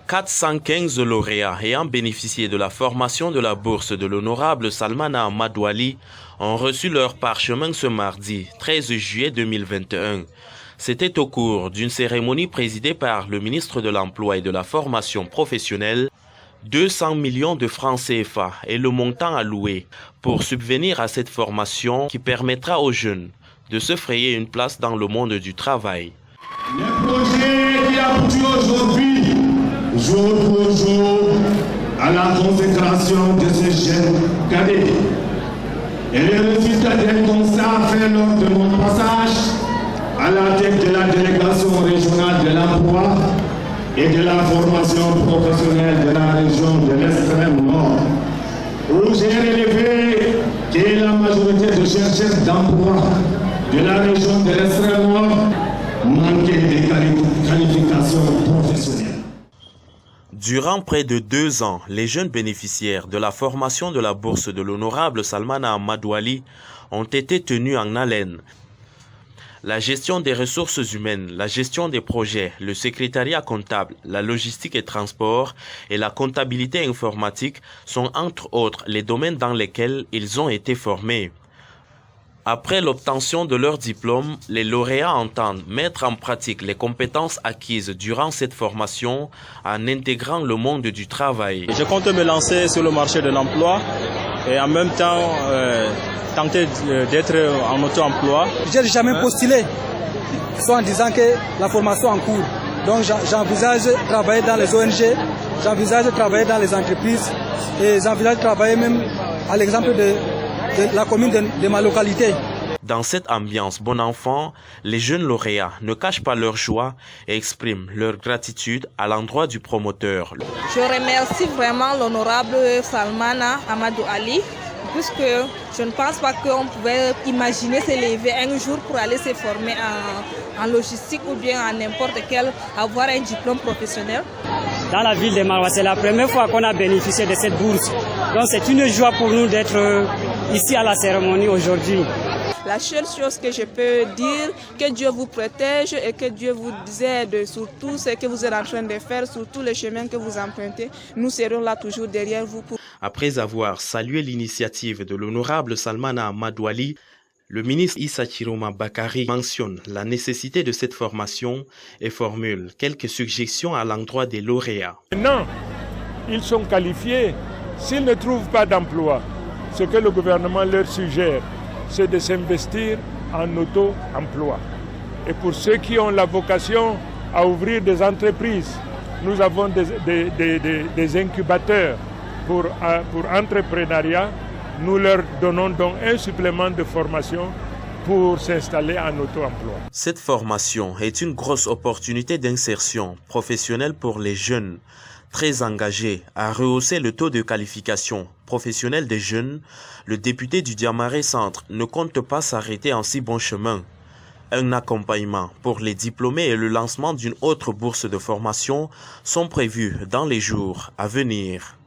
415 lauréats ayant bénéficié de la formation de la bourse de l'honorable Salmana Amadou Ali ont reçu leur parchemin ce mardi 13 juillet 2021. C'était au cours d'une cérémonie présidée par le ministre de l'Emploi et de la Formation professionnelle. 200 millions de francs CFA est le montant alloué pour subvenir à cette formation qui permettra aux jeunes de se frayer une place dans le monde du travail. Le projet qui aboutit aujourd'hui, jour pour jour, à la consécration de ces jeunes cadets. Et le résultat d'un constat fait lors de mon passage à la tête de la délégation régionale de l'emploi et de la formation professionnelle de la région de l'extrême nord, où j'ai relevé que la majorité de chercheurs d'emploi de la région de l'extrême nord manquaient de qualifications professionnelles. Durant près de 2 ans, les jeunes bénéficiaires de la formation de la bourse de l'honorable Salmana Amadou Ali ont été tenus en haleine. La gestion des ressources humaines, la gestion des projets, le secrétariat comptable, la logistique et transport et la comptabilité informatique sont entre autres les domaines dans lesquels ils ont été formés. Après l'obtention de leur diplôme, les lauréats entendent mettre en pratique les compétences acquises durant cette formation en intégrant le monde du travail. Je compte me lancer sur le marché de l'emploi et en même temps tenter d'être en auto-emploi. Je n'ai jamais postulé, soit en disant que la formation en cours. Donc j'envisage de travailler dans les ONG, j'envisage de travailler dans les entreprises et j'envisage de travailler même à l'exemple de la commune de ma localité. Dans cette ambiance bon enfant, les jeunes lauréats ne cachent pas leur joie et expriment leur gratitude à l'endroit du promoteur. Je remercie vraiment l'honorable Salmana Amadou Ali, puisque je ne pense pas qu'on pouvait imaginer se lever un jour pour aller se former en logistique ou bien en n'importe quel, avoir un diplôme professionnel. Dans la ville de Maroua, c'est la première fois qu'on a bénéficié de cette bourse. Donc c'est une joie pour nous d'être ici à la cérémonie aujourd'hui. La seule chose que je peux dire, que Dieu vous protège et que Dieu vous aide sur tout ce que vous êtes en train de faire, sur tous les chemins que vous empruntez. Nous serons là toujours derrière vous. Après avoir salué l'initiative de l'honorable Salmana Amadou Ali, le ministre Issa Chiroma Bakari mentionne la nécessité de cette formation et formule quelques suggestions à l'endroit des lauréats. Maintenant, ils sont qualifiés. S'ils ne trouvent pas d'emploi, ce que le gouvernement leur suggère, c'est de s'investir en auto-emploi. Et pour ceux qui ont la vocation à ouvrir des entreprises, nous avons des incubateurs pour entrepreneuriat. Nous leur donnons donc un supplément de formation pour s'installer en auto-emploi. Cette formation est une grosse opportunité d'insertion professionnelle pour les jeunes. Très engagé à rehausser le taux de qualification professionnelle des jeunes, le député du Diamaré Centre ne compte pas s'arrêter en si bon chemin. Un accompagnement pour les diplômés et le lancement d'une autre bourse de formation sont prévus dans les jours à venir.